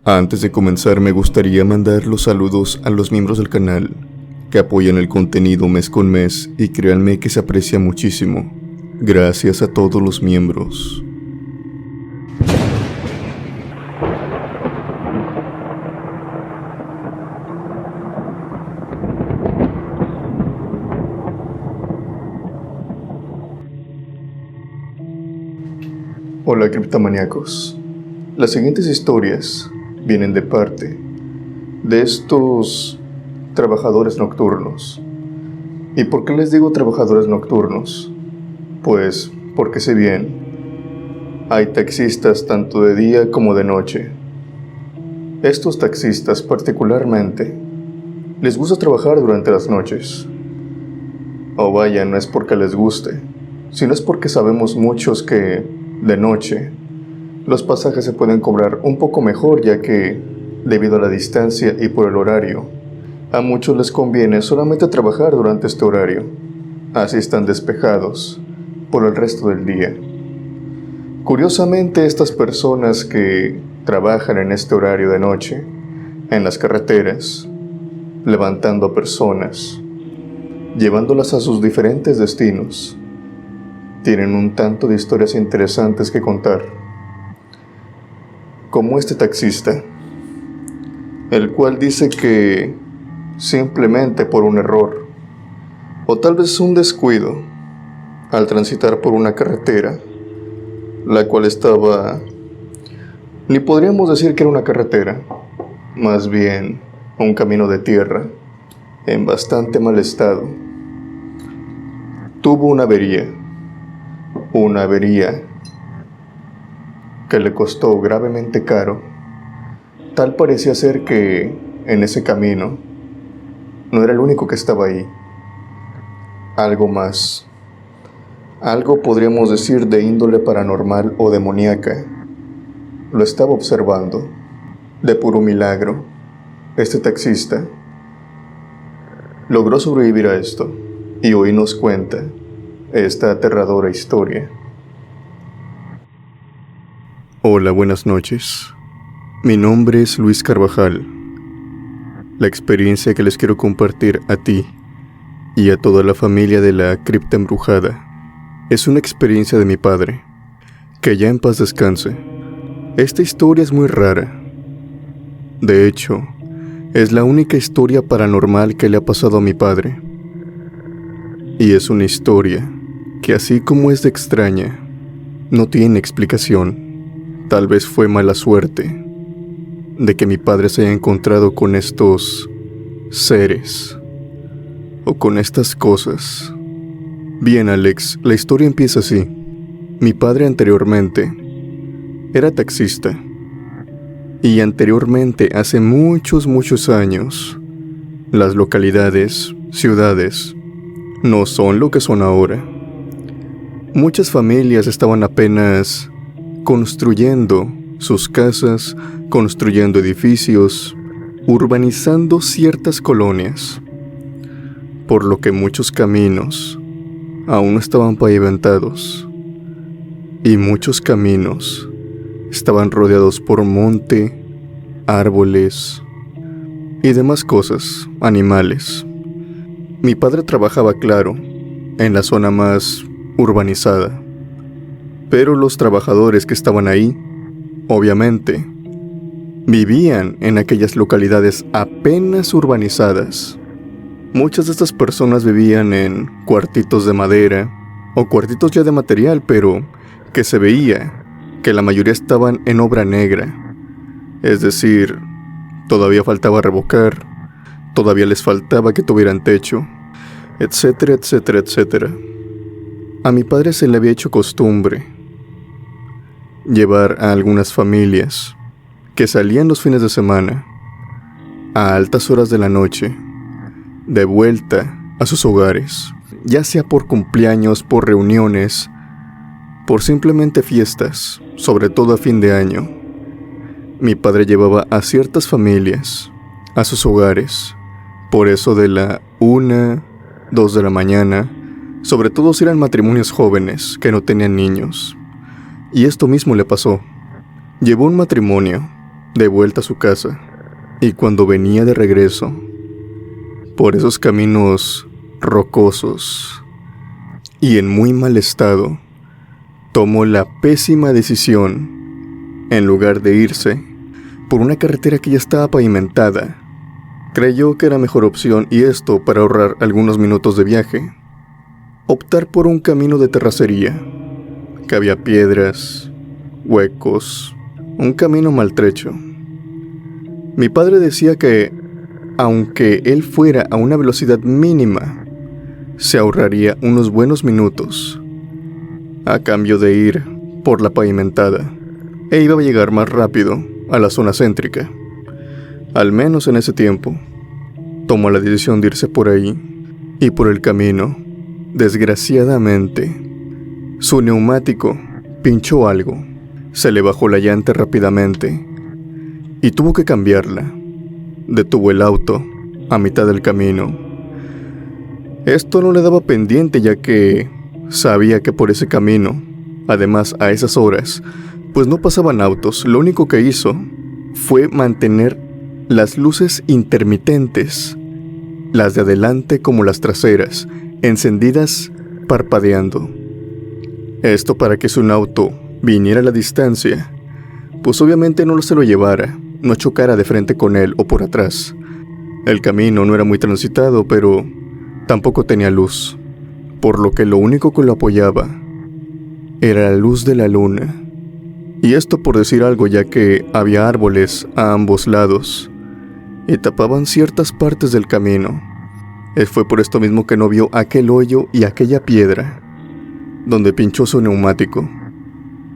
Antes de comenzar, me gustaría mandar los saludos a los miembros del canal que apoyan el contenido mes con mes, y créanme que se aprecia muchísimo. Gracias a todos los miembros. Hola criptomaníacos. Las siguientes historias vienen de parte de estos trabajadores nocturnos. ¿Y por qué les digo trabajadores nocturnos? Pues porque si bien hay taxistas tanto de día como de noche, estos taxistas particularmente les gusta trabajar durante las noches. O vaya, no es porque les guste, sino es porque sabemos muchos que de noche los pasajes se pueden cobrar un poco mejor, ya que debido a la distancia y por el horario, a muchos les conviene solamente trabajar durante este horario. Así están despejados por el resto del día. Curiosamente, estas personas que trabajan en este horario de noche, en las carreteras, levantando a personas, llevándolas a sus diferentes destinos, tienen un tanto de historias interesantes que contar. Como este taxista, el cual dice que simplemente por un error, o tal vez un descuido, al transitar por una carretera, la cual estaba, ni podríamos decir que era una carretera, más bien un camino de tierra, en bastante mal estado, tuvo una avería que le costó gravemente caro. Tal parecía ser que en ese camino no era el único que estaba ahí. Algo más, algo podríamos decir de índole paranormal o demoníaca, lo estaba observando. De puro milagro, este taxista logró sobrevivir a esto, y hoy nos cuenta esta aterradora historia. Hola, buenas noches. Mi nombre es Luis Carvajal. La experiencia que les quiero compartir a ti y a toda la familia de la cripta embrujada es una experiencia de mi padre, que ya en paz descanse. Esta historia es muy rara. De hecho, es la única historia paranormal que le ha pasado a mi padre. Y es una historia que, así como es de extraña, no tiene explicación. Tal vez fue mala suerte de que mi padre se haya encontrado con estos seres o con estas cosas. Bien, Alex, la historia empieza así. Mi padre anteriormente era taxista, y anteriormente, hace muchos años, las localidades, ciudades, no son lo que son ahora. Muchas familias estaban apenas construyendo sus casas, construyendo edificios, urbanizando ciertas colonias, por lo que muchos caminos aún no estaban pavimentados, y muchos caminos estaban rodeados por monte, árboles y demás cosas, animales. Mi padre trabajaba, claro, en la zona más urbanizada, pero los trabajadores que estaban ahí, obviamente, vivían en aquellas localidades apenas urbanizadas. Muchas de estas personas vivían en cuartitos de madera o cuartitos ya de material, pero que se veía que la mayoría estaban en obra negra. Es decir, todavía faltaba revocar, todavía les faltaba que tuvieran techo, etcétera, etcétera, etcétera. A mi padre se le había hecho costumbre llevar a algunas familias que salían los fines de semana, a altas horas de la noche, de vuelta a sus hogares, ya sea por cumpleaños, por reuniones, por simplemente fiestas, sobre todo a fin de año. Mi padre llevaba a ciertas familias a sus hogares, por eso de la 1, 2 de la mañana, sobre todo si eran matrimonios jóvenes que no tenían niños. Y esto mismo le pasó. Llevó un matrimonio de vuelta a su casa, y cuando venía de regreso, por esos caminos rocosos y en muy mal estado, tomó la pésima decisión, en lugar de irse por una carretera que ya estaba pavimentada, creyó que era mejor opción, y esto para ahorrar algunos minutos de viaje, optar por un camino de terracería, que había piedras, huecos, un camino maltrecho. Mi padre decía que, aunque él fuera a una velocidad mínima, se ahorraría unos buenos minutos, a cambio de ir por la pavimentada, e iba a llegar más rápido a la zona céntrica. Al menos en ese tiempo, tomó la decisión de irse por ahí, y por el camino, desgraciadamente, su neumático pinchó algo, se le bajó la llanta rápidamente, y tuvo que cambiarla. Detuvo el auto a mitad del camino. Esto no le daba pendiente, ya que sabía que por ese camino, además a esas horas, pues no pasaban autos. Lo único que hizo fue mantener las luces intermitentes, las de adelante como las traseras, encendidas parpadeando. Esto para que si un auto viniera a la distancia, pues obviamente no se lo llevara, no chocara de frente con él o por atrás. El camino no era muy transitado, pero tampoco tenía luz, por lo que lo único que lo apoyaba era la luz de la luna. Y esto por decir algo, ya que había árboles a ambos lados y tapaban ciertas partes del camino. Fue por esto mismo que no vio aquel hoyo y aquella piedra donde pinchó su neumático.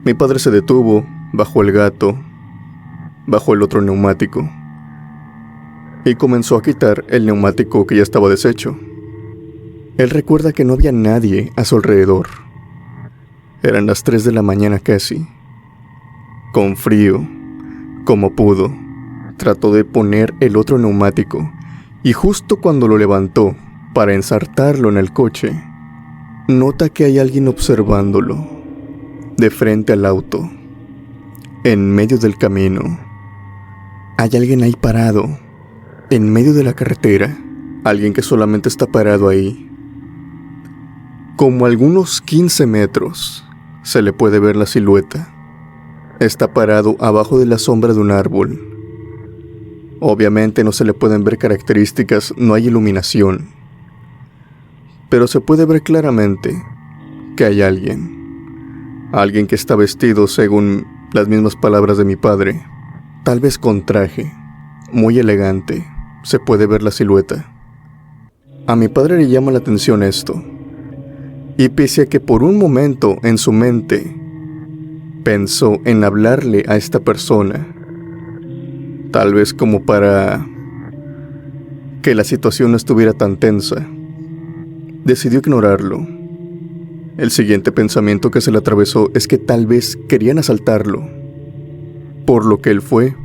Mi padre se detuvo, bajó el gato, bajó el otro neumático y comenzó a quitar el neumático que ya estaba deshecho. Él recuerda que no había nadie a su alrededor. Eran las 3 de la mañana casi. Con frío, como pudo, trató de poner el otro neumático, y justo cuando lo levantó para ensartarlo en el coche, nota que hay alguien observándolo, de frente al auto, en medio del camino. Hay alguien ahí parado, en medio de la carretera, alguien que solamente está parado ahí. Como a algunos 15 metros, se le puede ver la silueta. Está parado abajo de la sombra de un árbol. Obviamente no se le pueden ver características, no hay iluminación, pero se puede ver claramente que hay alguien que está vestido, según las mismas palabras de mi padre, tal vez con traje, muy elegante. Se puede ver la silueta. A mi padre le llama la atención esto, y pese a que por un momento en su mente pensó en hablarle a esta persona, tal vez como para que la situación no estuviera tan tensa, decidió ignorarlo. El siguiente pensamiento que se le atravesó es que tal vez querían asaltarlo, por lo que él fue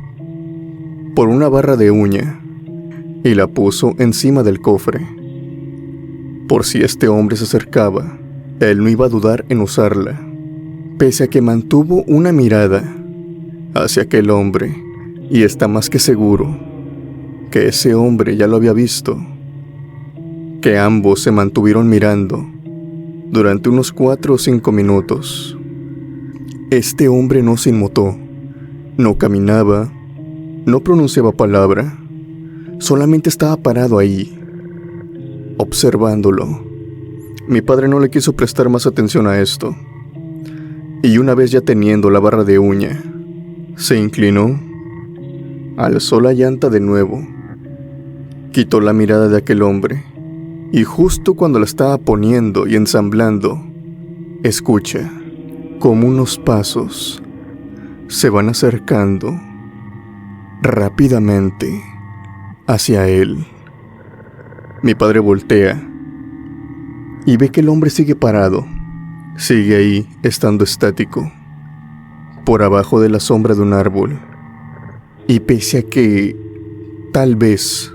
por una barra de uña y la puso encima del cofre. Por si este hombre se acercaba, él no iba a dudar en usarla. Pese a que mantuvo una mirada hacia aquel hombre, y está más que seguro que ese hombre ya lo había visto, que ambos se mantuvieron mirando durante unos 4 o 5 minutos. Este hombre no se inmutó, no caminaba, no pronunciaba palabra, solamente estaba parado ahí, observándolo. Mi padre no le quiso prestar más atención a esto, y una vez ya teniendo la barra de uña, se inclinó, alzó la llanta de nuevo, quitó la mirada de aquel hombre, y justo cuando la estaba poniendo y ensamblando, escucha como unos pasos se van acercando rápidamente hacia él. Mi padre voltea y ve que el hombre sigue parado, sigue ahí estando estático, por abajo de la sombra de un árbol. Y pese a que tal vez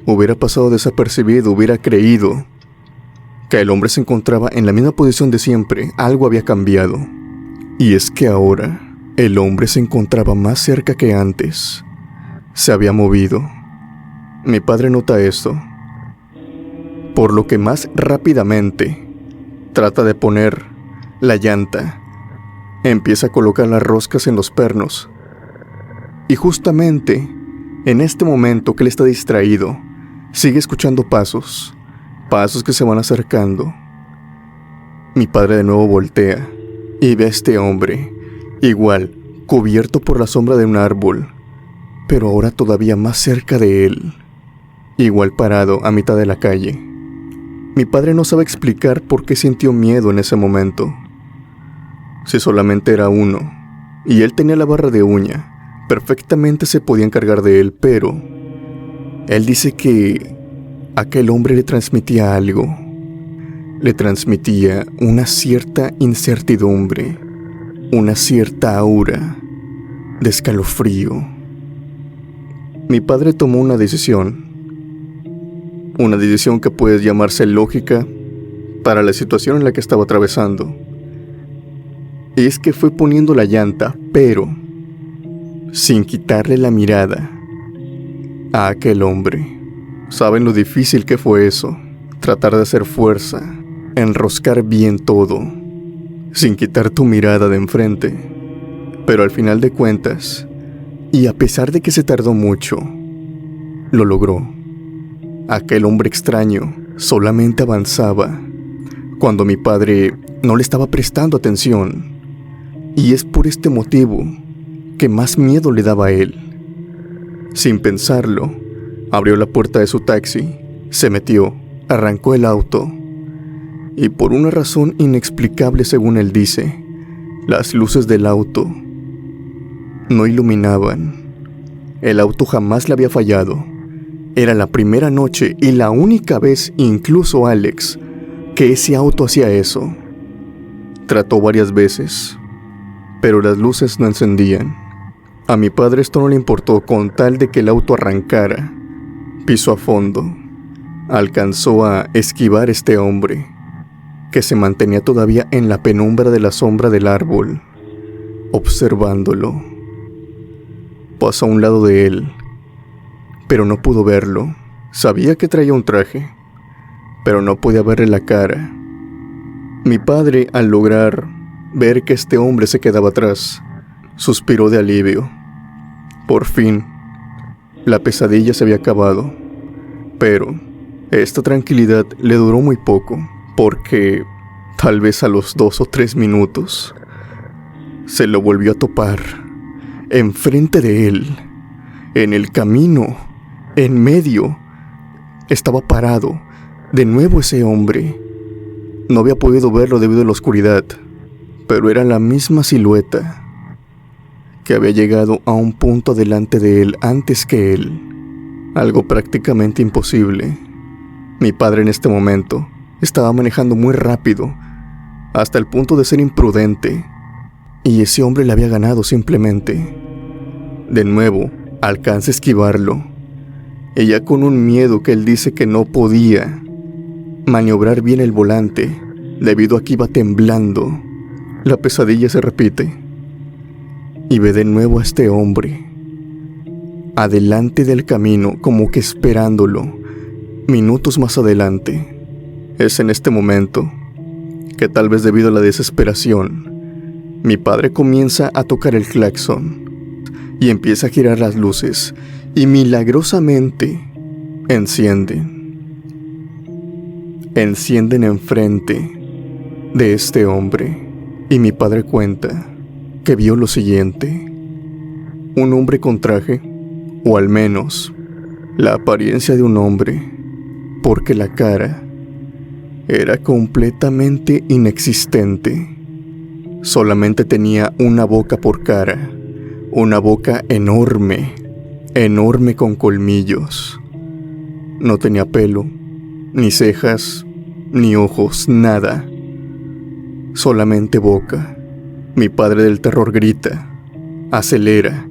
hubiera pasado desapercibido, hubiera creído que el hombre se encontraba en la misma posición de siempre, algo había cambiado. Y es que ahora El hombre se encontraba más cerca que antes. Se había movido. Mi padre nota esto, por lo que más rápidamente trata de poner la llanta. Empieza a colocar las roscas en los pernos. Y justamente en este momento que él está distraído, sigue escuchando pasos que se van acercando. Mi padre de nuevo voltea y ve a este hombre, igual, cubierto por la sombra de un árbol, pero ahora todavía más cerca de él, igual parado a mitad de la calle. Mi padre no sabe explicar por qué sintió miedo en ese momento. Si solamente era uno, y él tenía la barra de uña, perfectamente se podía encargar de él, pero él dice que aquel hombre le transmitía algo. Le transmitía una cierta incertidumbre, una cierta aura de escalofrío. Mi padre tomó una decisión que puede llamarse lógica para la situación en la que estaba atravesando. Y es que fue poniendo la llanta, pero sin quitarle la mirada a aquel hombre. ¿Saben lo difícil que fue eso? Tratar de hacer fuerza, enroscar bien todo, sin quitar tu mirada de enfrente. Pero al final de cuentas, y a pesar de que se tardó mucho, lo logró. Aquel hombre extraño solamente avanzaba cuando mi padre no le estaba prestando atención. Y es por este motivo que más miedo le daba a él. Sin pensarlo, abrió la puerta de su taxi, se metió, arrancó el auto. Y por una razón inexplicable según él dice, las luces del auto no iluminaban. El auto jamás le había fallado. Era la primera noche y la única vez, incluso Alex, que ese auto hacía eso. Trató varias veces, pero las luces no encendían. A mi padre esto no le importó con tal de que el auto arrancara. Pisó a fondo. Alcanzó a esquivar este hombre, que se mantenía todavía en la penumbra de la sombra del árbol, observándolo. Pasó a un lado de él, pero no pudo verlo. Sabía que traía un traje, pero no podía verle la cara. Mi padre, al lograr ver que este hombre se quedaba atrás, suspiró de alivio. Por fin, la pesadilla se había acabado. Pero esta tranquilidad le duró muy poco, porque tal vez a los 2 o 3 minutos se lo volvió a topar enfrente de él, en el camino, en medio. Estaba parado de nuevo ese hombre. No había podido verlo debido a la oscuridad, pero era la misma silueta que había llegado a un punto delante de él antes que él. Algo prácticamente imposible. Mi padre en este momento estaba manejando muy rápido, hasta el punto de ser imprudente, y ese hombre le había ganado simplemente. De nuevo, alcanza a esquivarlo, y ya con un miedo que él dice que no podía maniobrar bien el volante, debido a que iba temblando. La pesadilla se repite, y ve de nuevo a este hombre adelante del camino, como que esperándolo. Minutos más adelante, es en este momento que, tal vez debido a la desesperación, mi padre comienza a tocar el claxon y empieza a girar las luces, y milagrosamente encienden enfrente de este hombre. Y mi padre cuenta que vio lo siguiente: un hombre con traje, o al menos la apariencia de un hombre, porque la cara era completamente inexistente. Solamente tenía una boca por cara, una boca enorme, enorme con colmillos. No tenía pelo, ni cejas, ni ojos, nada. Solamente boca. Mi padre del terror grita, acelera,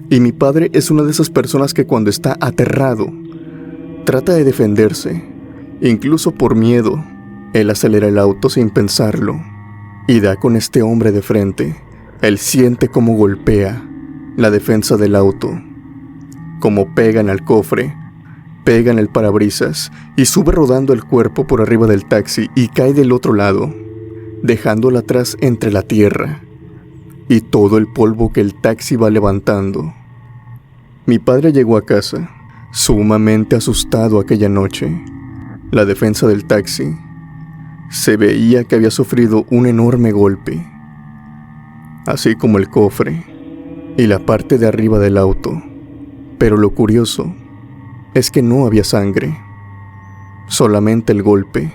y mi padre es una de esas personas que cuando está aterrado trata de defenderse. Incluso por miedo, él acelera el auto sin pensarlo y da con este hombre de frente, Él siente cómo golpea la defensa del auto, cómo pega en el cofre, pega en el parabrisas y sube rodando el cuerpo por arriba del taxi y cae del otro lado, dejándola atrás entre la tierra y todo el polvo que el taxi va levantando. Mi padre llegó a casa, sumamente asustado aquella noche. La defensa del taxi se veía que había sufrido un enorme golpe, así como el cofre y la parte de arriba del auto. Pero lo curioso es que no había sangre, solamente el golpe.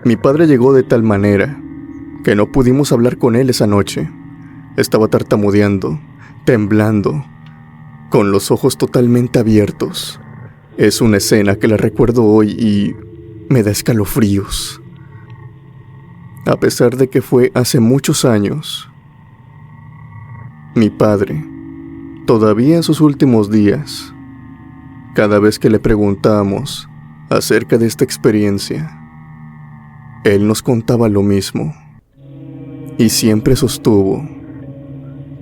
Mi padre llegó de tal manera que no pudimos hablar con él esa noche. Estaba tartamudeando, temblando, con los ojos totalmente abiertos. Es una escena que la recuerdo hoy y me da escalofríos. A pesar de que fue hace muchos años, mi padre, todavía en sus últimos días, cada vez que le preguntábamos acerca de esta experiencia, él nos contaba lo mismo y siempre sostuvo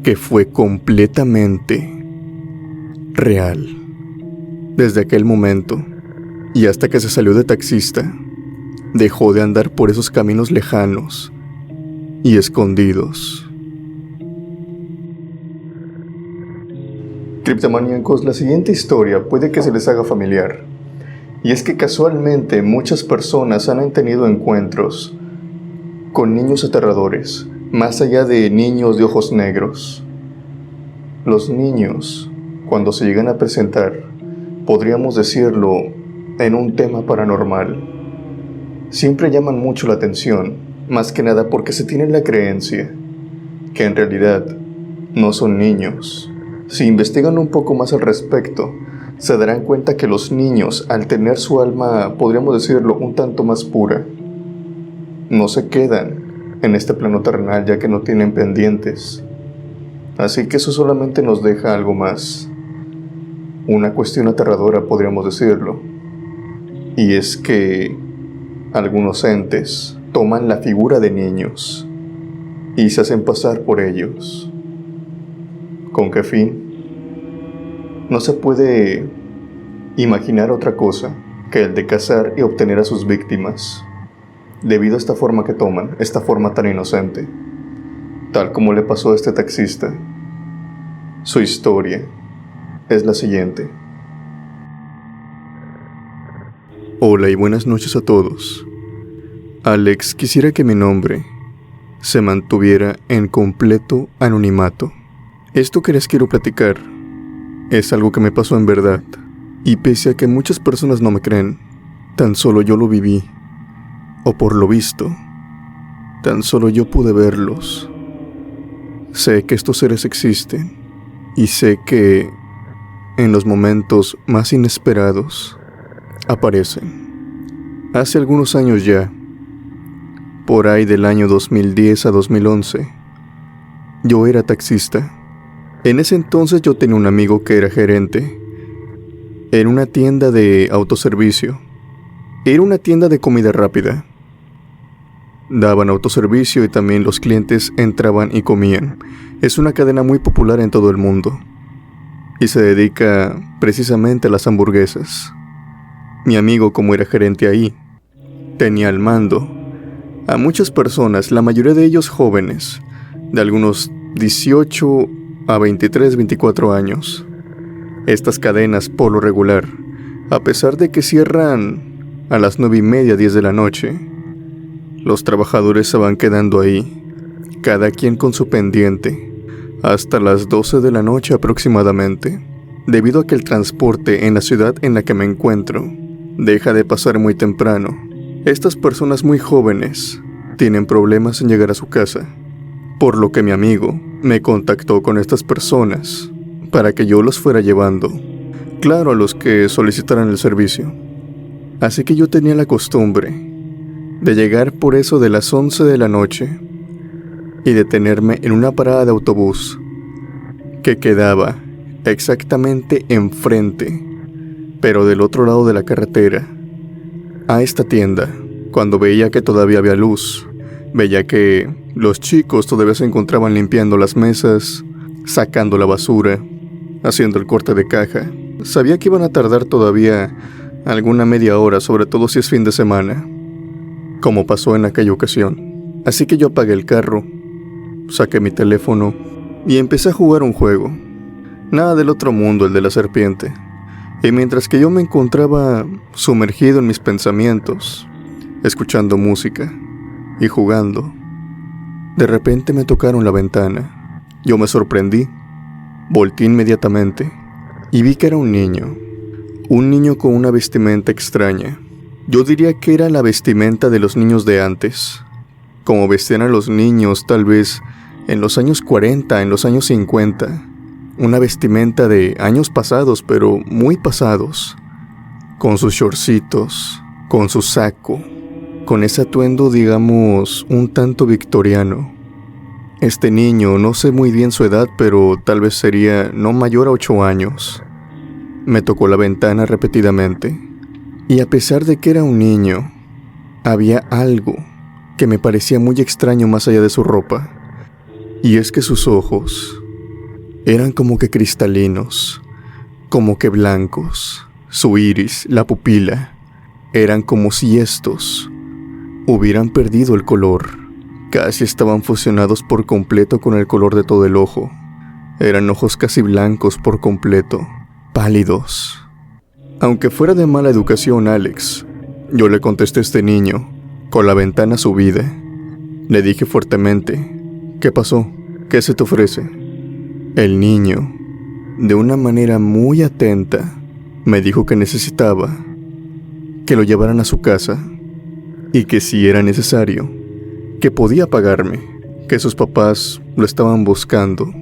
que fue completamente real. Desde aquel momento y hasta que se salió de taxista, dejó de andar por esos caminos lejanos y escondidos. Criptomaníacos, la siguiente historia puede que se les haga familiar. Y es que casualmente muchas personas han tenido encuentros con niños aterradores, más allá de niños de ojos negros. Los niños, cuando se llegan a presentar, podríamos decirlo, en un tema paranormal, siempre llaman mucho la atención, más que nada porque se tiene la creencia que en realidad no son niños. Si investigan un poco más al respecto, se darán cuenta que los niños, al tener su alma, podríamos decirlo, un tanto más pura, no se quedan en este plano terrenal ya que no tienen pendientes. Así que eso solamente nos deja algo más, una cuestión aterradora podríamos decirlo, y es que algunos entes toman la figura de niños y se hacen pasar por ellos. ¿Con qué fin? No se puede imaginar otra cosa que el de cazar y obtener a sus víctimas, debido a esta forma que toman, esta forma tan inocente, tal como le pasó a este taxista. Su historia es la siguiente. Hola y buenas noches a todos. Alex, quisiera que mi nombre se mantuviera en completo anonimato. Esto que les quiero platicar es algo que me pasó en verdad, y pese a que muchas personas no me creen, tan solo yo lo viví, o por lo visto, tan solo yo pude verlos. Sé que estos seres existen, y sé que en los momentos más inesperados aparecen. Hace algunos años ya, por ahí del año 2010 a 2011, yo era taxista. En ese entonces yo tenía un amigo que era gerente en una tienda de autoservicio. Era una tienda de comida rápida. Daban autoservicio y también los clientes entraban y comían. Es una cadena muy popular en todo el mundo y se dedica precisamente a las hamburguesas. Mi amigo, como era gerente ahí, tenía al mando a muchas personas, la mayoría de ellos jóvenes, de algunos 18 a 23, 24 años. Estas cadenas, por lo regular, a pesar de que cierran a las 9:30, 10 de la noche, los trabajadores se van quedando ahí, cada quien con su pendiente, hasta las 12 de la noche aproximadamente, debido a que el transporte en la ciudad en la que me encuentro deja de pasar muy temprano. Estas personas muy jóvenes tienen problemas en llegar a su casa, por lo que mi amigo me contactó con estas personas para que yo los fuera llevando, claro, a los que solicitaran el servicio. Así que yo tenía la costumbre de llegar por eso de las 11 de la noche y detenerme en una parada de autobús que quedaba exactamente enfrente, pero del otro lado de la carretera, a esta tienda. Cuando veía que todavía había luz, Veía que los chicos todavía se encontraban limpiando las mesas, sacando la basura, haciendo el corte de caja. Sabía que iban a tardar todavía alguna media hora, sobre todo si es fin de semana, como pasó en aquella ocasión. Así que yo apagué el carro, saqué mi teléfono y empecé a jugar un juego. Nada del otro mundo, el de la serpiente. Y mientras que yo me encontraba sumergido en mis pensamientos, escuchando música y jugando, de repente me tocaron la ventana. Yo me sorprendí, volteé inmediatamente y vi que era un niño con una vestimenta extraña. Yo diría que era la vestimenta de los niños de antes, como vestían a los niños tal vez en los años 40, en los años 50. Una vestimenta de años pasados, pero muy pasados, con sus shortcitos, con su saco, con ese atuendo, digamos, un tanto victoriano. Este niño, no sé muy bien su edad, pero tal vez sería no mayor a 8 años. Me tocó la ventana repetidamente, y a pesar de que era un niño, había algo que me parecía muy extraño más allá de su ropa, y es que sus ojos eran como que cristalinos, como que blancos. Su iris, la pupila, eran como si estos hubieran perdido el color. Casi estaban fusionados por completo con el color de todo el ojo. Eran ojos casi blancos por completo, pálidos. Aunque fuera de mala educación, Alex, yo le contesté a este niño, con la ventana subida. Le dije fuertemente: ¿qué pasó? ¿Qué se te ofrece? El niño, de una manera muy atenta, me dijo que necesitaba que lo llevaran a su casa y que si era necesario, que podía pagarme, que sus papás lo estaban buscando.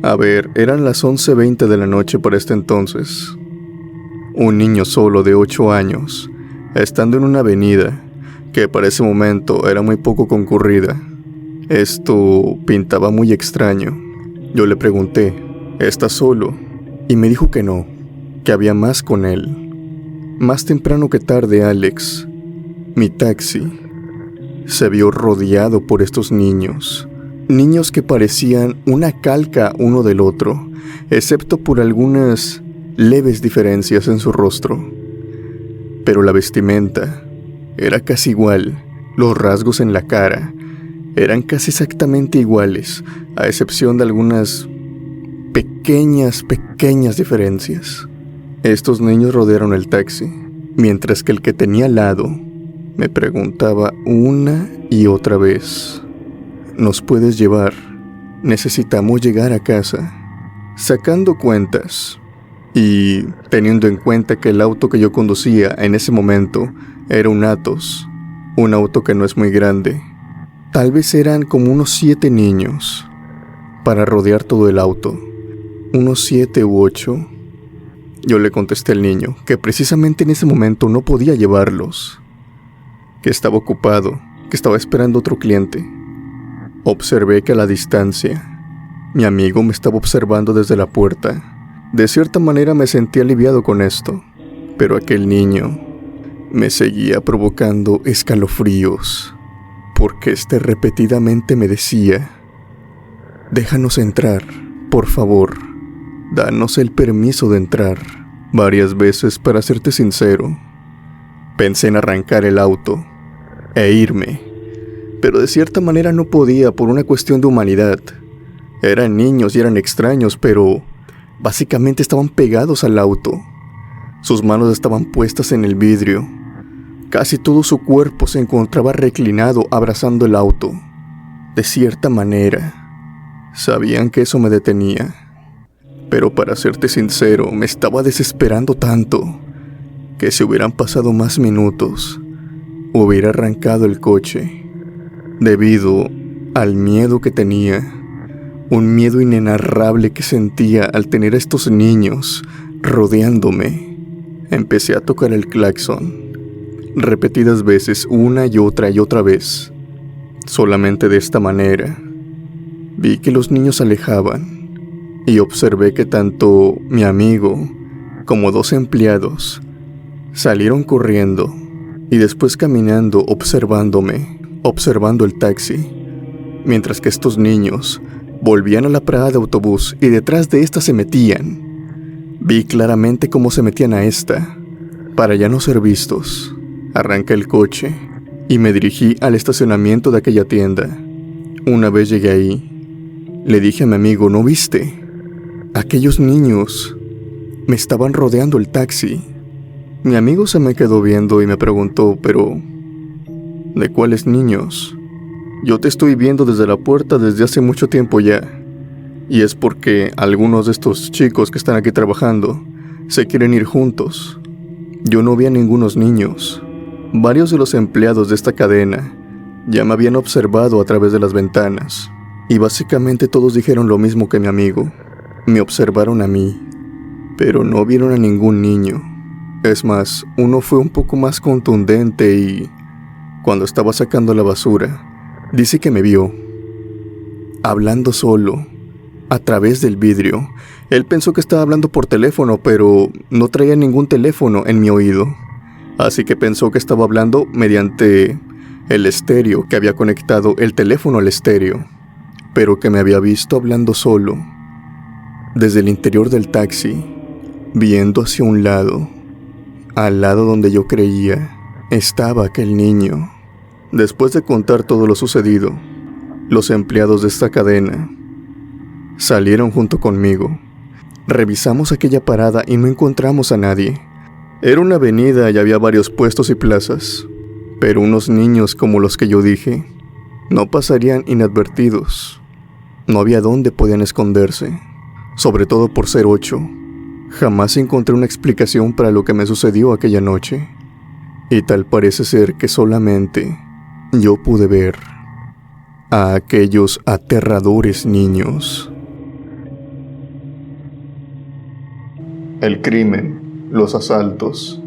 A ver, eran las 11:20 de la noche para este entonces. Un niño solo de 8 años, estando en una avenida que para ese momento era muy poco concurrida. Esto pintaba muy extraño. Yo le pregunté: ¿estás solo? Y me dijo que no, que había más con él. Más temprano que tarde, Alex, mi taxi se vio rodeado por estos niños. Niños que parecían una calca uno del otro, excepto por algunas leves diferencias en su rostro. Pero la vestimenta era casi igual, los rasgos en la cara eran casi exactamente iguales, a excepción de algunas pequeñas diferencias. Estos niños rodearon el taxi, mientras que el que tenía al lado me preguntaba una y otra vez: ¿nos puedes llevar? Necesitamos llegar a casa. Sacando cuentas y teniendo en cuenta que el auto que yo conducía en ese momento era un Atos, un auto que no es muy grande, tal vez eran como unos 7 niños para rodear todo el auto, unos 7 u 8. Yo le contesté al niño que precisamente en ese momento no podía llevarlos, que estaba ocupado, que estaba esperando otro cliente. Observé que a la distancia mi amigo me estaba observando desde la puerta. De cierta manera me sentí aliviado con esto, pero aquel niño me seguía provocando escalofríos, porque repetidamente me decía: déjanos entrar, por favor, danos el permiso de entrar. Varias veces, para serte sincero, pensé en arrancar el auto e irme, pero de cierta manera no podía por una cuestión de humanidad. Eran niños y eran extraños, pero básicamente estaban pegados al auto. Sus manos estaban puestas en el vidrio. Casi todo su cuerpo se encontraba reclinado abrazando el auto. De cierta manera, sabían que eso me detenía. Pero para serte sincero, me estaba desesperando tanto que si hubieran pasado más minutos, hubiera arrancado el coche, debido al miedo que tenía. Un miedo inenarrable que sentía al tener a estos niños rodeándome. Empecé a tocar el claxon repetidas veces, una y otra vez. Solamente de esta manera vi que los niños se alejaban y observé que tanto mi amigo como 2 empleados salieron corriendo y después caminando observándome. observando el taxi, mientras que estos niños volvían a la parada de autobús y detrás de esta se metían. Vi claramente cómo se metían a esta, para ya no ser vistos. Arranqué el coche y me dirigí al estacionamiento de aquella tienda. Una vez llegué ahí, le dije a mi amigo: ¿no viste? Aquellos niños me estaban rodeando el taxi. Mi amigo se me quedó viendo y me preguntó: ¿pero de cuáles niños? Yo te estoy viendo desde la puerta desde hace mucho tiempo ya. Y es porque algunos de estos chicos que están aquí trabajando se quieren ir juntos. Yo no vi a ningunos niños. Varios de los empleados de esta cadena ya me habían observado a través de las ventanas. Y básicamente todos dijeron lo mismo que mi amigo. Me observaron a mí, pero no vieron a ningún niño. Es más, uno fue un poco más contundente y, cuando estaba sacando la basura, dice que me vio, hablando solo, a través del vidrio. Él pensó que estaba hablando por teléfono, pero no traía ningún teléfono en mi oído. Así que pensó que estaba hablando mediante el estéreo, que había conectado el teléfono al estéreo, pero que me había visto hablando solo, desde el interior del taxi, viendo hacia un lado, al lado donde yo creía estaba aquel niño. Después de contar todo lo sucedido, los empleados de esta cadena salieron junto conmigo. Revisamos aquella parada y no encontramos a nadie. Era una avenida y había varios puestos y plazas, pero unos niños como los que yo dije no pasarían inadvertidos. No había dónde podían esconderse, sobre todo por ser 8. Jamás encontré una explicación para lo que me sucedió aquella noche, y tal parece ser que solamente yo pude ver a aquellos aterradores niños. El crimen, los asaltos,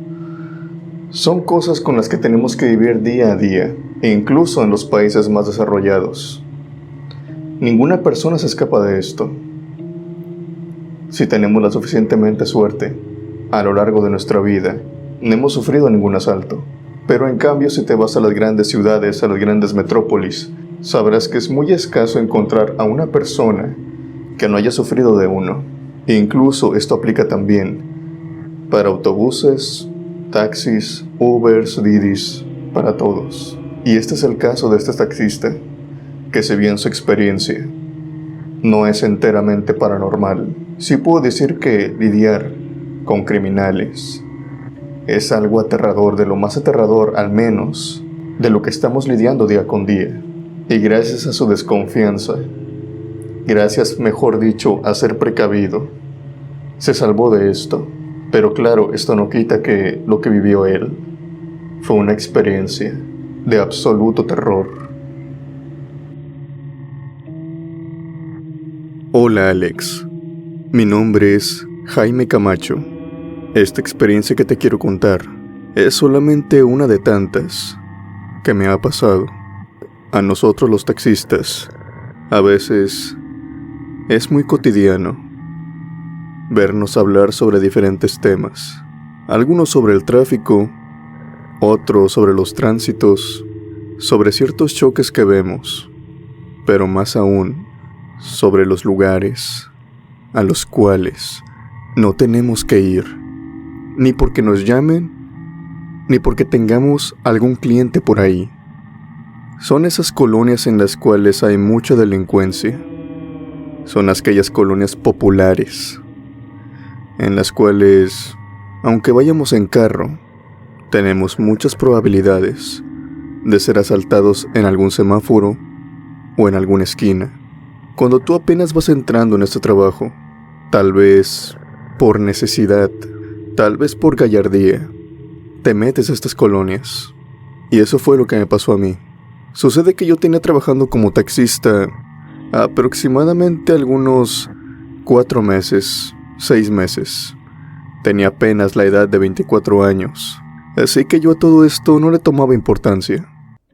son cosas con las que tenemos que vivir día a día, e incluso en los países más desarrollados. Ninguna persona se escapa de esto. Si tenemos la suficientemente suerte, a lo largo de nuestra vida, no hemos sufrido ningún asalto. Pero en cambio, si te vas a las grandes ciudades, a las grandes metrópolis, sabrás que es muy escaso encontrar a una persona que no haya sufrido de uno. E incluso esto aplica también para autobuses, taxis, Ubers, Didis, para todos. Y este es el caso de este taxista, que si bien su experiencia no es enteramente paranormal, sí puedo decir que lidiar con criminales es algo aterrador, de lo más aterrador al menos de lo que estamos lidiando día con día. Y gracias a su desconfianza, gracias, mejor dicho, a ser precavido, se salvó de esto. Pero claro, esto no quita que lo que vivió él fue una experiencia de absoluto terror. Hola Alex, mi nombre es Jaime Camacho. Esta experiencia que te quiero contar es solamente una de tantas que me ha pasado. A nosotros los taxistas, a veces es muy cotidiano vernos hablar sobre diferentes temas. Algunos sobre el tráfico, otros sobre los tránsitos, sobre ciertos choques que vemos, pero más aún sobre los lugares a los cuales no tenemos que ir, ni porque nos llamen, ni porque tengamos algún cliente por ahí. Son esas colonias en las cuales hay mucha delincuencia. Son aquellas colonias populares, en las cuales, aunque vayamos en carro, tenemos muchas probabilidades de ser asaltados en algún semáforo o en alguna esquina. Cuando tú apenas vas entrando en este trabajo, tal vez por necesidad, tal vez por gallardía, te metes a estas colonias. Y eso fue lo que me pasó a mí. Sucede que yo tenía trabajando como taxista aproximadamente algunos 4 meses, 6 meses. Tenía apenas la edad de 24 años. Así que yo a todo esto no le tomaba importancia.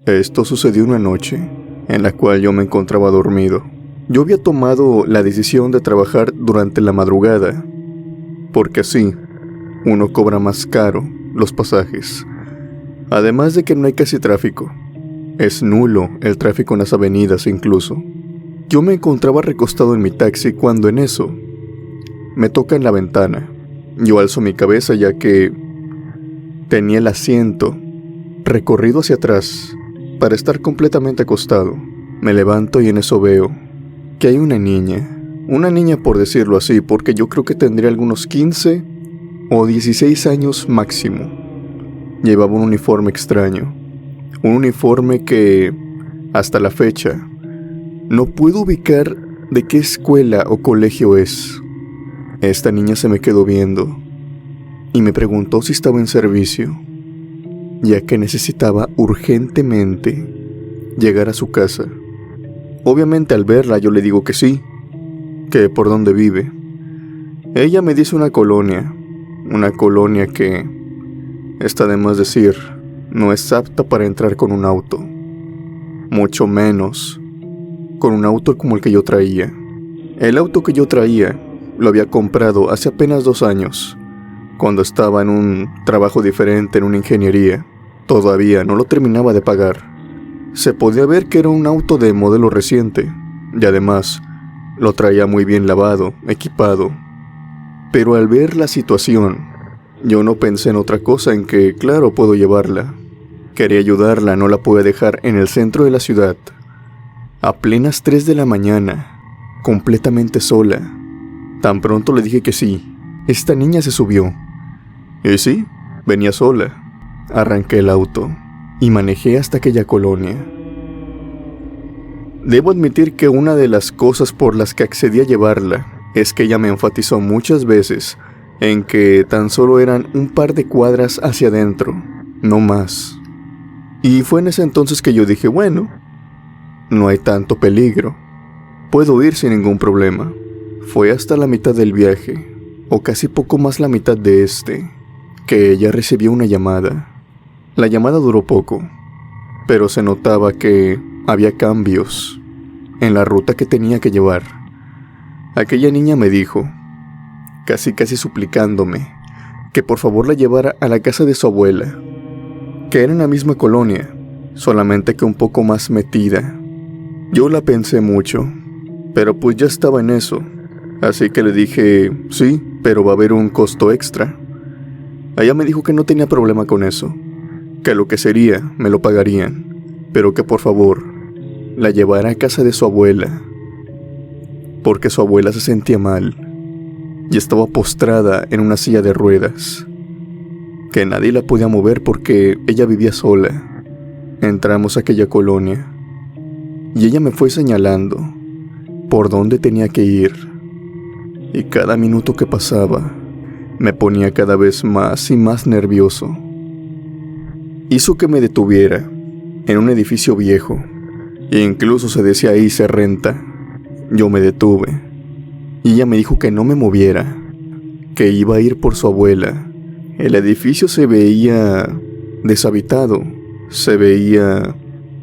Esto sucedió una noche en la cual yo me encontraba dormido. Yo había tomado la decisión de trabajar durante la madrugada, porque así uno cobra más caro los pasajes. Además de que no hay casi tráfico. Es nulo el tráfico en las avenidas incluso. Yo me encontraba recostado en mi taxi cuando en eso me toca en la ventana. Yo alzo mi cabeza ya que tenía el asiento recorrido hacia atrás para estar completamente acostado. Me levanto y en eso veo que hay una niña por decirlo así, porque yo creo que tendría algunos 15 o 16 años máximo. Llevaba un uniforme extraño, un uniforme que hasta la fecha no puedo ubicar de qué escuela o colegio es. Esta niña se me quedó viendo y me preguntó si estaba en servicio, ya que necesitaba urgentemente llegar a su casa. Obviamente al verla yo le digo que sí, que por dónde vive. Ella me dice una colonia que, está de más decir, no es apta para entrar con un auto, mucho menos con un auto como el que yo traía. El auto que yo traía lo había comprado hace apenas 2 años, cuando estaba en un trabajo diferente en una ingeniería. Todavía no lo terminaba de pagar. Se podía ver que era un auto de modelo reciente, y además lo traía muy bien lavado, equipado. Pero al ver la situación, yo no pensé en otra cosa en que, claro, puedo llevarla. Quería ayudarla, no la pude dejar en el centro de la ciudad, a plenas 3 de la mañana, completamente sola. Tan pronto le dije que sí, esta niña se subió. Y sí, venía sola. Arranqué el auto y manejé hasta aquella colonia. Debo admitir que una de las cosas por las que accedí a llevarla es que ella me enfatizó muchas veces en que tan solo eran un par de cuadras hacia adentro, no más. Y fue en ese entonces que yo dije, bueno, no hay tanto peligro, puedo ir sin ningún problema. Fue hasta la mitad del viaje, o casi poco más la mitad de este, que ella recibió una llamada. La llamada duró poco, pero se notaba que había cambios en la ruta que tenía que llevar. Aquella niña me dijo, casi suplicándome, que por favor la llevara a la casa de su abuela, que era en la misma colonia, solamente que un poco más metida. Yo la pensé mucho, pero pues ya estaba en eso, así que le dije, sí, pero va a haber un costo extra. Ella me dijo que no tenía problema con eso, que lo que sería me lo pagarían, pero que por favor la llevara a casa de su abuela, porque su abuela se sentía mal y estaba postrada en una silla de ruedas, que nadie la podía mover porque ella vivía sola. Entramos a aquella colonia y ella me fue señalando por dónde tenía que ir, y cada minuto que pasaba me ponía cada vez más y más nervioso. Hizo que me detuviera en un edificio viejo, e incluso se decía ahí se renta. Yo me detuve y ella me dijo que no me moviera, que iba a ir por su abuela. El edificio se veía deshabitado, se veía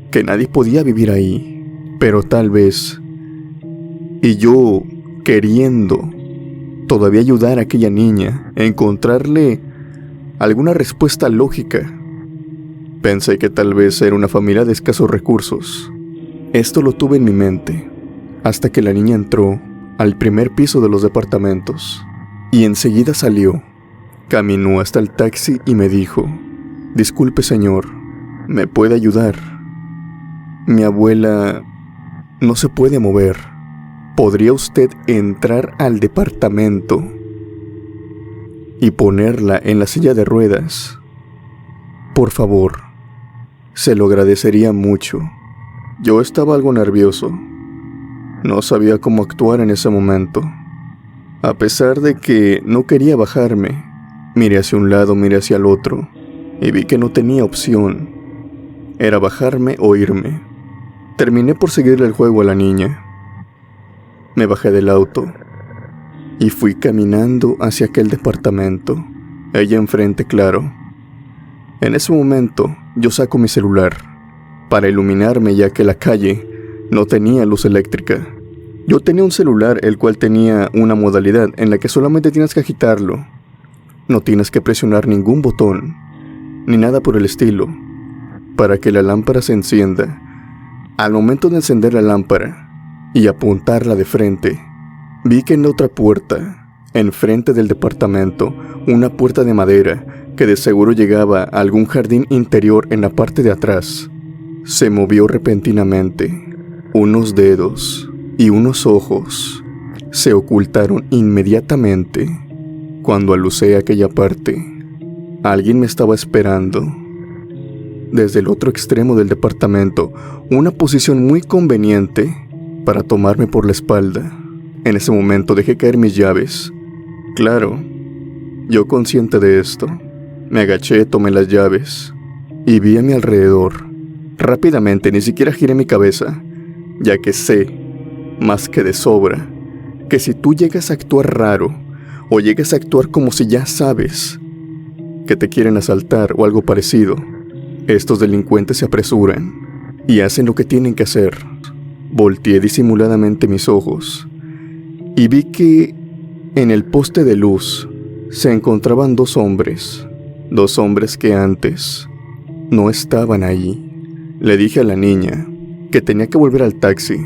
que nadie podía vivir ahí, pero tal vez, y yo queriendo todavía ayudar a aquella niña, a encontrarle alguna respuesta lógica, pensé que tal vez era una familia de escasos recursos. Esto lo tuve en mi mente, hasta que la niña entró al primer piso de los departamentos, y enseguida salió. Caminó hasta el taxi y me dijo, disculpe señor, ¿me puede ayudar? Mi abuela no se puede mover. ¿Podría usted entrar al departamento y ponerla en la silla de ruedas? Por favor, se lo agradecería mucho. Yo estaba algo nervioso. No sabía cómo actuar en ese momento. A pesar de que no quería bajarme, miré hacia un lado, miré hacia el otro, y vi que no tenía opción. Era bajarme o irme. Terminé por seguirle el juego a la niña. Me bajé del auto y fui caminando hacia aquel departamento, ella enfrente, claro. En ese momento yo saco mi celular para iluminarme, ya que la calle no tenía luz eléctrica. Yo tenía un celular el cual tenía una modalidad en la que solamente tienes que agitarlo. No tienes que presionar ningún botón, ni nada por el estilo. para que la lámpara se encienda. Al momento de encender la lámpara y apuntarla de frente, vi que en la otra puerta, enfrente del departamento, una puerta de madera que de seguro llegaba a algún jardín interior en la parte de atrás, se movió repentinamente. Unos dedos y unos ojos se ocultaron inmediatamente cuando alucé a aquella parte. Alguien me estaba esperando. Desde el otro extremo del departamento, una posición muy conveniente para tomarme por la espalda. En ese momento dejé caer mis llaves. Claro, yo consciente de esto, me agaché, tomé las llaves y vi a mi alrededor. Rápidamente, ni siquiera giré mi cabeza, ya que sé, más que de sobra, que si tú llegas a actuar raro o llegas a actuar como si ya sabes que te quieren asaltar o algo parecido, estos delincuentes se apresuran y hacen lo que tienen que hacer. Volteé disimuladamente mis ojos y vi que en el poste de luz se encontraban dos hombres que antes no estaban ahí. Le dije a la niña que tenía que volver al taxi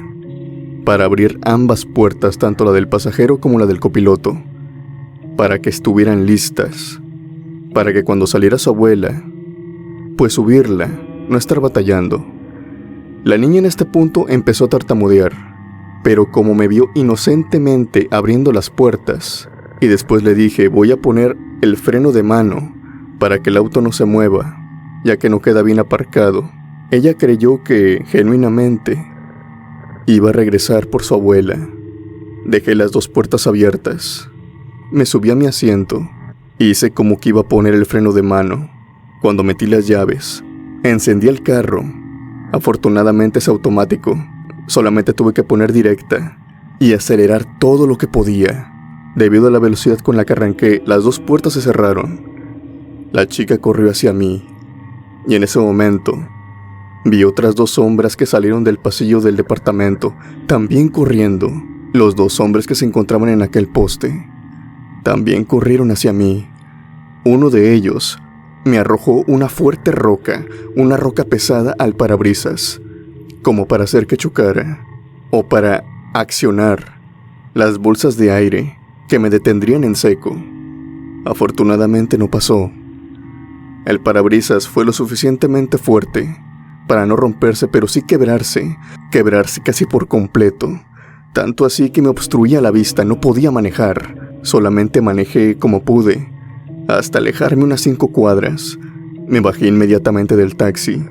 para abrir ambas puertas, tanto la del pasajero como la del copiloto, para que estuvieran listas, para que cuando saliera su abuela, pues subirla, no estar batallando. La niña en este punto empezó a tartamudear, pero como me vio inocentemente abriendo las puertas, y después le dije, voy a poner el freno de mano para que el auto no se mueva, ya que no queda bien aparcado, ella creyó que, genuinamente, iba a regresar por su abuela. Dejé las dos puertas abiertas. Me subí a mi asiento. Hice como que iba a poner el freno de mano. Cuando metí las llaves, encendí el carro. Afortunadamente es automático. Solamente tuve que poner directa y acelerar todo lo que podía. Debido a la velocidad con la que arranqué, las dos puertas se cerraron. La chica corrió hacia mí. Y en ese momento, vi otras dos sombras que salieron del pasillo del departamento, también corriendo. Los dos hombres que se encontraban en aquel poste también corrieron hacia mí. Uno de ellos me arrojó una fuerte roca, una roca pesada al parabrisas, como para hacer que chocara, o para accionar las bolsas de aire que me detendrían en seco. Afortunadamente no pasó. El parabrisas fue lo suficientemente fuerte para no romperse, pero sí quebrarse casi por completo. Tanto así que me obstruía la vista, no podía manejar. Solamente manejé como pude, hasta alejarme unas 5 cuadras. Me bajé inmediatamente del taxi,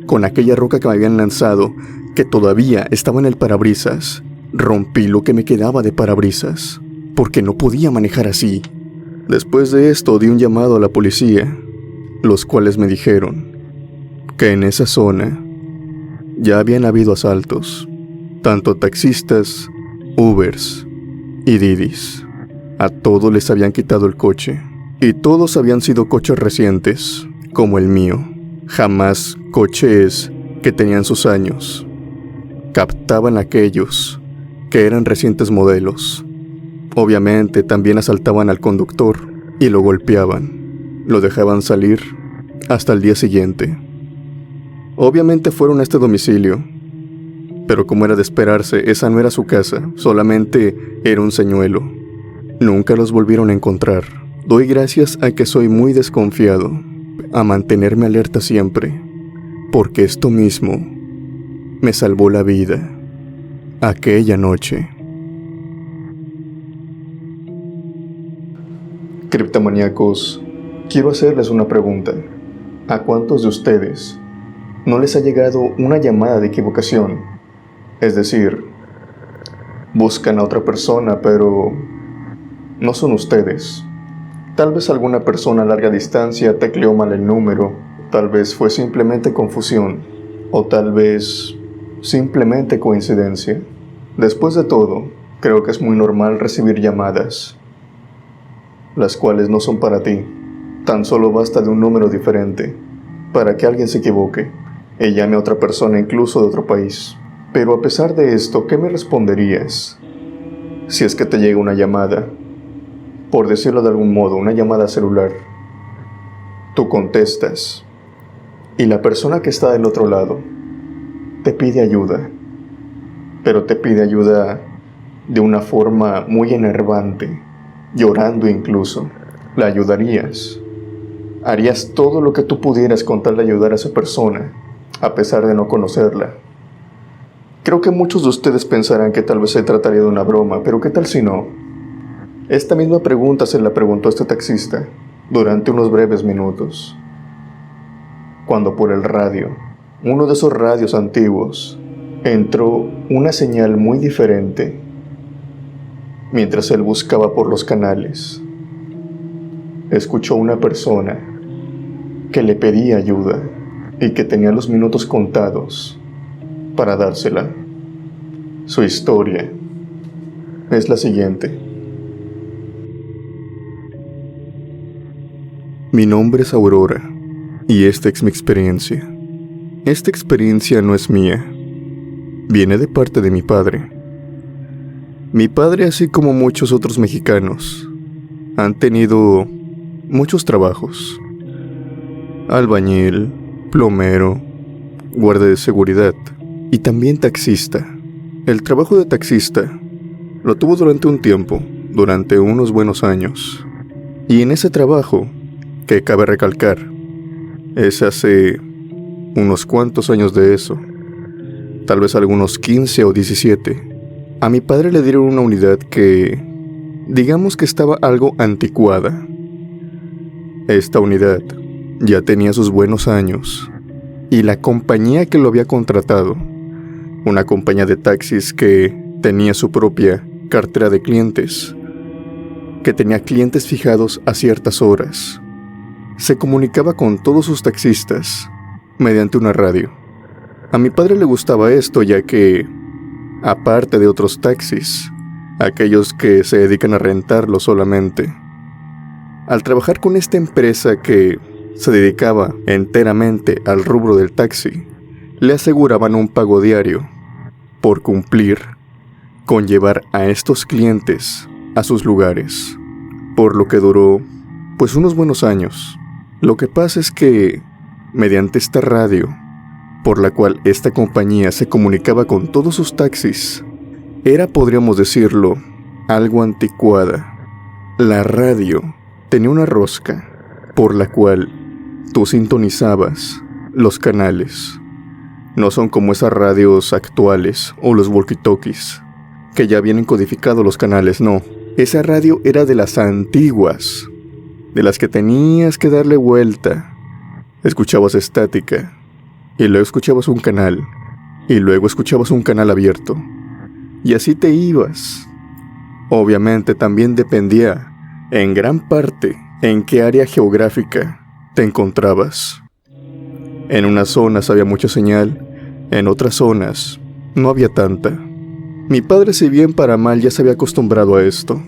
con aquella roca que me habían lanzado, que todavía estaba en el parabrisas. Rompí lo que me quedaba de parabrisas, porque no podía manejar así. Después de esto di un llamado a la policía, los cuales me dijeron que en esa zona ya habían habido asaltos, tanto taxistas, Ubers y Didis. A todos les habían quitado el coche, y todos habían sido coches recientes, como el mío. Jamás coches que tenían sus años. Captaban aquellos que eran recientes modelos. Obviamente también asaltaban al conductor y lo golpeaban. Lo dejaban salir hasta el día siguiente. Obviamente fueron a este domicilio, pero como era de esperarse, esa no era su casa, solamente era un señuelo. Nunca los volvieron a encontrar. Doy gracias a que soy muy desconfiado, a mantenerme alerta siempre, porque esto mismo me salvó la vida aquella noche. Criptomaníacos, quiero hacerles una pregunta. ¿A cuántos de ustedes no les ha llegado una llamada de equivocación? Es decir, buscan a otra persona, pero no son ustedes. Tal vez alguna persona a larga distancia tecleó mal el número, tal vez fue simplemente confusión, o tal vez simplemente coincidencia. Después de todo, creo que es muy normal recibir llamadas, las cuales no son para ti. Tan solo basta de un número diferente para que alguien se equivoque y llame a otra persona, incluso de otro país. Pero a pesar de esto, ¿qué me responderías si es que te llega una llamada? Por decirlo de algún modo, una llamada celular. Tú contestas y la persona que está del otro lado te pide ayuda, pero te pide ayuda de una forma muy enervante, llorando incluso. ¿La ayudarías? ¿Harías todo lo que tú pudieras con tal de ayudar a esa persona, a pesar de no conocerla? Creo que muchos de ustedes pensarán que tal vez se trataría de una broma, pero ¿qué tal si no? Esta misma pregunta se la preguntó este taxista durante unos breves minutos, cuando por el radio, uno de esos radios antiguos, entró una señal muy diferente mientras él buscaba por los canales. Escuchó una persona que le pedía ayuda y que tenía los minutos contados para dársela. Su historia es la siguiente. Mi nombre es Aurora y esta es mi experiencia. Esta experiencia no es mía, viene de parte de mi padre. Mi padre, así como muchos otros mexicanos, han tenido muchos trabajos: albañil, plomero, guardia de seguridad y también taxista. El trabajo de taxista lo tuvo durante un tiempo, durante unos buenos años. Y en ese trabajo, que cabe recalcar, es hace unos cuantos años de eso, tal vez algunos 15 o 17, a mi padre le dieron una unidad que, digamos que estaba algo anticuada. Esta unidad ya tenía sus buenos años, y la compañía que lo había contratado, una compañía de taxis que tenía su propia cartera de clientes, que tenía clientes fijados a ciertas horas, se comunicaba con todos sus taxistas mediante una radio. A mi padre le gustaba esto, ya que, aparte de otros taxis, aquellos que se dedican a rentarlo solamente, al trabajar con esta empresa que se dedicaba enteramente al rubro del taxi, le aseguraban un pago diario por cumplir con llevar a estos clientes a sus lugares, por lo que duró pues unos buenos años. Lo que pasa es que, mediante esta radio, por la cual esta compañía se comunicaba con todos sus taxis, era, podríamos decirlo, algo anticuada. La radio tenía una rosca por la cual tú sintonizabas los canales. No son como esas radios actuales o los walkie-talkies, que ya vienen codificados los canales, no. Esa radio era de las antiguas, de las que tenías que darle vuelta. Escuchabas estática, y luego escuchabas un canal, y luego escuchabas un canal abierto, y así te ibas. Obviamente también dependía, en gran parte, en qué área geográfica te encontrabas. En unas zonas había mucha señal, en otras zonas no había tanta. Mi padre, si bien para mal, ya se había acostumbrado a esto,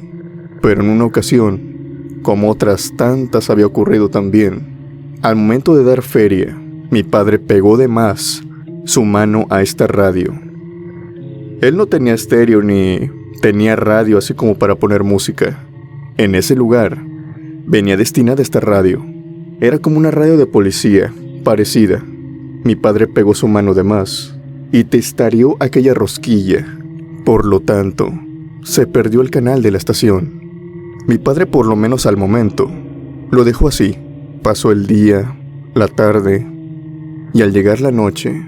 pero en una ocasión, como otras tantas había ocurrido también, al momento de dar feria, mi padre pegó de más su mano a esta radio. Él no tenía estéreo ni tenía radio así como para poner música. En ese lugar venía destinada esta radio. Era como una radio de policía, parecida. Mi padre pegó su mano de más y testareó aquella rosquilla. Por lo tanto, se perdió el canal de la estación. Mi padre, por lo menos al momento, lo dejó así. Pasó el día, la tarde, y al llegar la noche,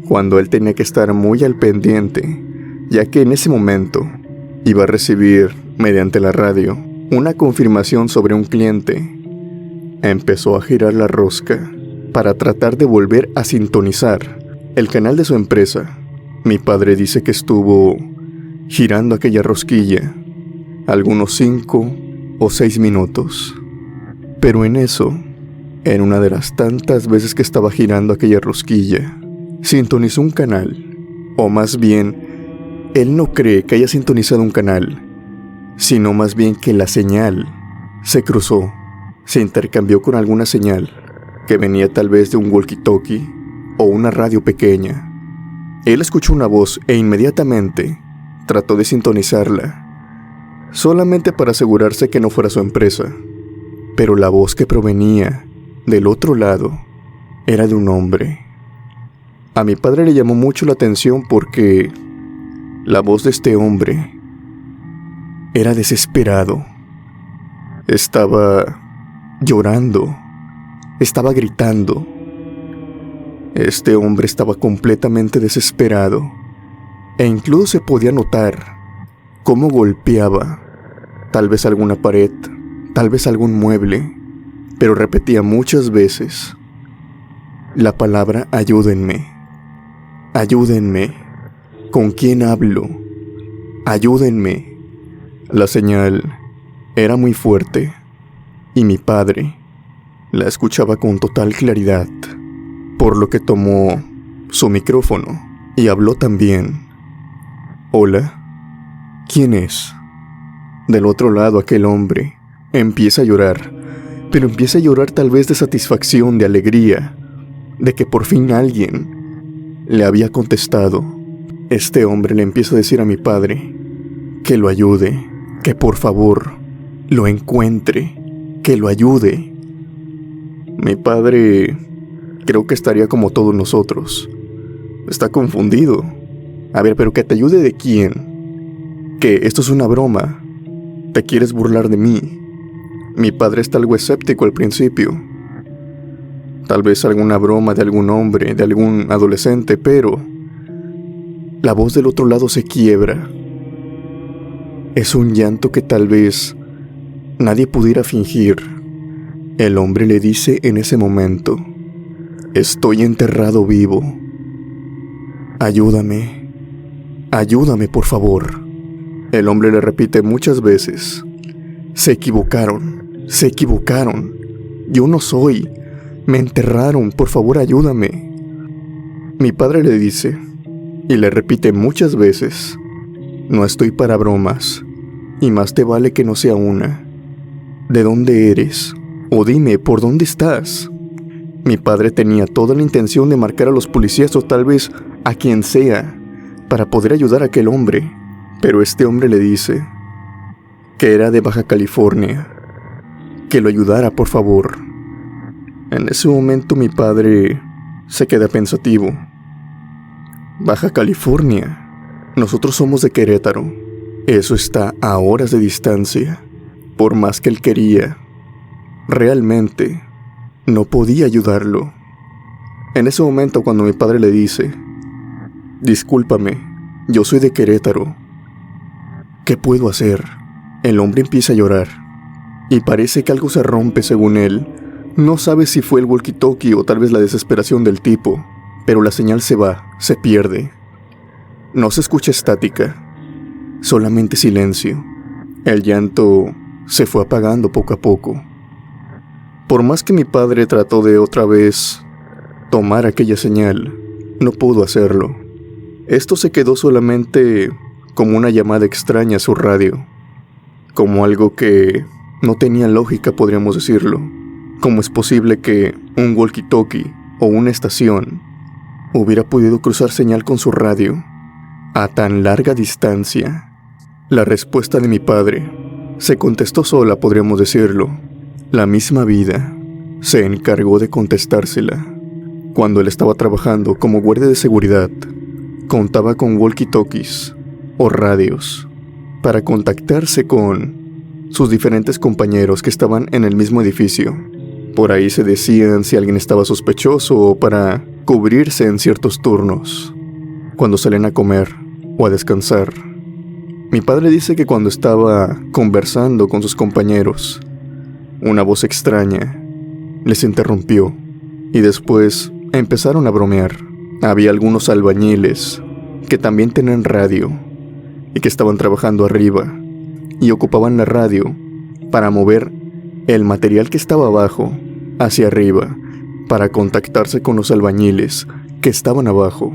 cuando él tenía que estar muy al pendiente, ya que en ese momento iba a recibir, mediante la radio, una confirmación sobre un cliente, empezó a girar la rosca para tratar de volver a sintonizar el canal de su empresa. Mi padre dice que estuvo girando aquella rosquilla algunos 5 o 6 minutos. Pero en eso, en una de las tantas veces que estaba girando aquella rosquilla, sintonizó un canal. O más bien, él no cree que haya sintonizado un canal, sino más bien que la señal se cruzó, se intercambió con alguna señal que venía tal vez de un walkie-talkie o una radio pequeña. Él escuchó una voz e inmediatamente trató de sintonizarla, solamente para asegurarse que no fuera su empresa. Pero la voz que provenía del otro lado era de un hombre. A mi padre le llamó mucho la atención porque la voz de este hombre era desesperado. Estaba llorando, estaba gritando. Este hombre estaba completamente desesperado e incluso se podía notar cómo golpeaba tal vez alguna pared, tal vez algún mueble, pero repetía muchas veces la palabra ayúdenme, ayúdenme, ¿con quién hablo? Ayúdenme. La señal era muy fuerte y mi padre la escuchaba con total claridad, por lo que tomó su micrófono y habló también. Hola, ¿quién es? Del otro lado aquel hombre empieza a llorar, pero empieza a llorar tal vez de satisfacción, de alegría, de que por fin alguien le había contestado. Este hombre le empieza a decir a mi padre que lo ayude, que por favor lo encuentre, que lo ayude. Mi padre creo que estaría como todos nosotros. Está confundido. A ver, ¿pero que te ayude de quién? ¿Que esto es una broma? ¿Te quieres burlar de mí? Mi padre está algo escéptico al principio. Tal vez alguna broma de algún hombre, de algún adolescente, pero la voz del otro lado se quiebra. Es un llanto que tal vez nadie pudiera fingir. El hombre le dice en ese momento: estoy enterrado vivo. Ayúdame, ayúdame por favor. El hombre le repite muchas veces: se equivocaron, se equivocaron. Yo no soy. Me enterraron, por favor ayúdame. Mi padre le dice, y le repite muchas veces: no estoy para bromas, y más te vale que no sea una. ¿De dónde eres? O dime, ¿por dónde estás? Mi padre tenía toda la intención de marcar a los policías o tal vez a quien sea para poder ayudar a aquel hombre, pero este hombre le dice que era de Baja California, que lo ayudara por favor. En ese momento mi padre se queda pensativo. Baja California, nosotros somos de Querétaro, eso está a horas de distancia. Por más que él quería, realmente no podía ayudarlo. En ese momento cuando mi padre le dice: discúlpame, yo soy de Querétaro, ¿qué puedo hacer? El hombre empieza a llorar y parece que algo se rompe según él. No sabe si fue el walkie-talkie o tal vez la desesperación del tipo, pero la señal se va, se pierde. No se escucha estática, solamente silencio. El llanto se fue apagando poco a poco. Por más que mi padre trató de otra vez tomar aquella señal, no pudo hacerlo. Esto se quedó solamente como una llamada extraña a su radio, como algo que no tenía lógica, podríamos decirlo. ¿Cómo es posible que un walkie-talkie o una estación hubiera podido cruzar señal con su radio a tan larga distancia? La respuesta de mi padre se contestó sola, podríamos decirlo. La misma vida se encargó de contestársela. Cuando él estaba trabajando como guardia de seguridad, contaba con walkie-talkies o radios para contactarse con sus diferentes compañeros que estaban en el mismo edificio. Por ahí se decían si alguien estaba sospechoso o para cubrirse en ciertos turnos, cuando salen a comer o a descansar. Mi padre dice que cuando estaba conversando con sus compañeros, una voz extraña les interrumpió y después empezaron a bromear. Había algunos albañiles que también tenían radio y que estaban trabajando arriba y ocupaban la radio para mover el material que estaba abajo hacia arriba para contactarse con los albañiles que estaban abajo.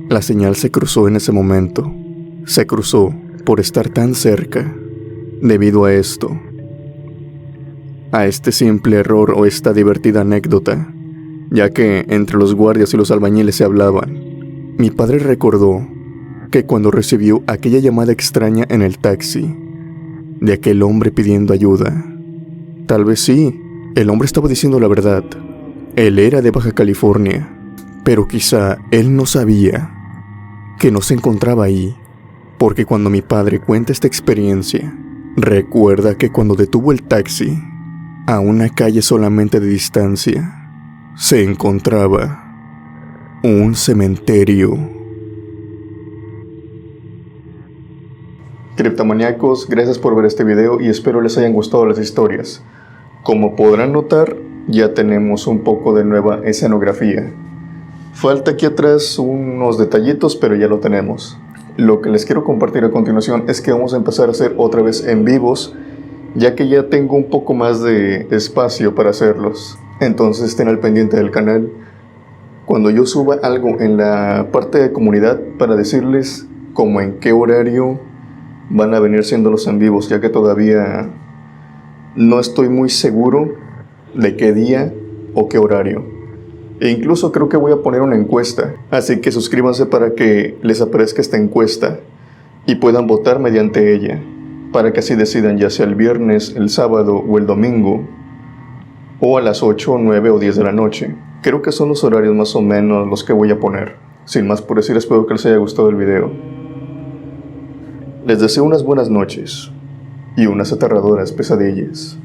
La señal se cruzó en ese momento. Se cruzó por estar tan cerca. Debido a esto, a este simple error o esta divertida anécdota, ya que entre los guardias y los albañiles se hablaban, mi padre recordó que cuando recibió aquella llamada extraña en el taxi de aquel hombre pidiendo ayuda, tal vez sí, el hombre estaba diciendo la verdad. Él era de Baja California, pero quizá él no sabía que no se encontraba ahí, porque cuando mi padre cuenta esta experiencia, recuerda que cuando detuvo el taxi a una calle solamente de distancia, se encontraba un cementerio. Criptomaníacos, gracias por ver este video y espero les hayan gustado las historias. Como podrán notar, ya tenemos un poco de nueva escenografía. Falta aquí atrás unos detallitos, pero ya lo tenemos. Lo que les quiero compartir a continuación es que vamos a empezar a hacer otra vez en vivos, ya que ya tengo un poco más de espacio para hacerlos. Entonces estén al pendiente del canal cuando yo suba algo en la parte de comunidad para decirles como en qué horario van a venir siendo los en vivos, ya que todavía no estoy muy seguro de qué día o qué horario. E incluso creo que voy a poner una encuesta, así que suscríbanse para que les aparezca esta encuesta y puedan votar mediante ella, para que así decidan ya sea el viernes, el sábado o el domingo, o a las 8, 9 o 10 de la noche. Creo que son los horarios más o menos los que voy a poner. Sin más por decir, espero que les haya gustado el video. Les deseo unas buenas noches y unas aterradoras pesadillas.